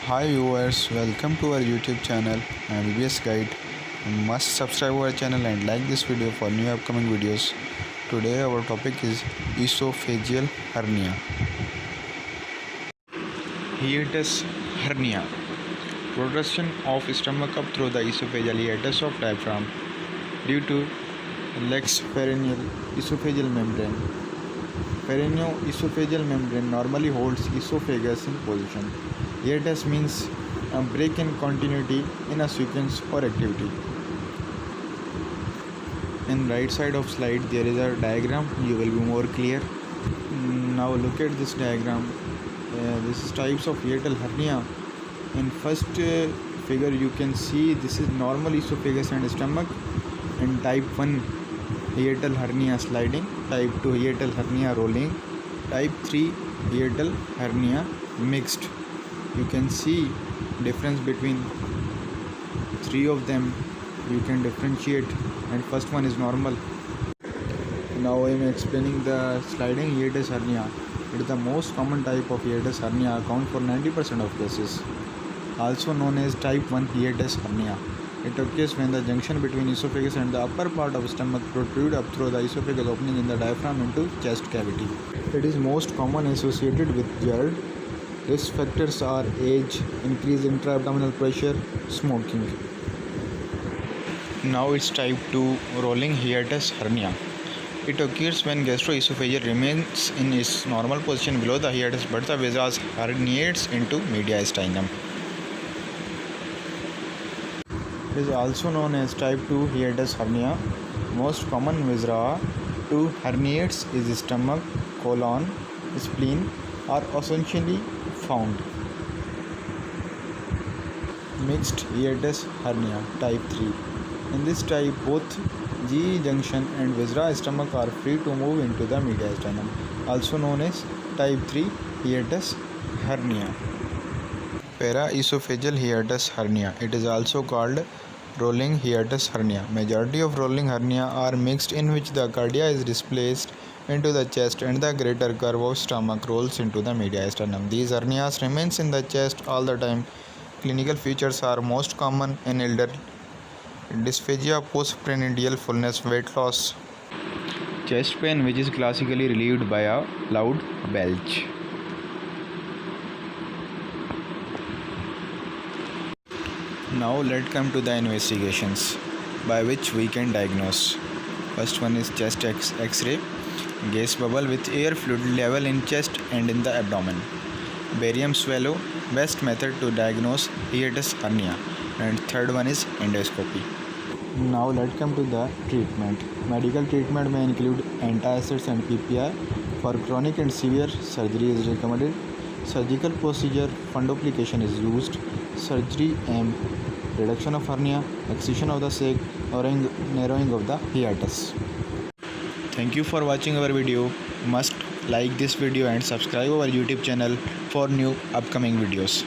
Hi viewers, welcome to our YouTube channel. I am EBS Guide. You must subscribe our channel and like this video for new upcoming videos. Today our topic is esophageal hernia. Hiatus hernia. Protrusion of stomach up through the esophageal hiatus of diaphragm due to lex perineal esophageal membrane. Perineoesophageal membrane normally holds esophagus in position. Hiatus means a break in continuity in a sequence or activity. In right side of slide there is a diagram. You will be more clear. Now look at this diagram. This is types of hiatal hernia. In first figure you can see this is normal esophagus and stomach. In type 1 hiatal hernia sliding, type 2 hiatal hernia rolling, type 3 hiatal hernia mixed. You can see difference between three of them. You can differentiate, and first one is normal. Now I am explaining the sliding hiatus hernia. It is the most common type of hiatus hernia, account for 90% of cases. Also known as type 1 hiatus hernia. It occurs when the junction between esophagus and the upper part of stomach protrude up through the esophagus opening in the diaphragm into chest cavity. It is most common associated with GERD. Risk factors are age, increase intra-abdominal pressure, smoking. Now it's type 2 rolling hiatus hernia. It occurs when gastroesophageal remains in its normal position below the hiatus but the viscera herniates into mediastinum. It is also known as type 2 hiatus hernia. Most common viscera to herniates is stomach, colon, spleen are essentially found. Mixed hiatus hernia type 3. In this type both GE junction and viscera stomach are free to move into the mediastinum, also known as type 3 hiatus hernia. Paraesophageal hiatus hernia. It is also called rolling hiatus hernia. Majority of rolling hernia are mixed, in which the cardia is displaced into the chest and the greater curve of stomach rolls into the mediastinum. These hernias remains in the chest all the time. Clinical features are most common in elder: dysphagia, postprandial fullness, weight loss, chest pain which is classically relieved by a loud belch. Now let's come to the investigations by which we can diagnose. First one is chest X-ray, gas bubble with air fluid level in chest and in the abdomen. Barium swallow, best method to diagnose hiatus hernia. And third one is endoscopy. Now let's come to the treatment. Medical treatment may include antacids and PPI. For chronic and severe, surgery is recommended. Surgical procedure, fundoplication is used. Surgery aim: reduction of hernia, excision of the sac, or narrowing of the hiatus. Thank you for watching our video. Must like this video and subscribe our YouTube channel for new upcoming videos.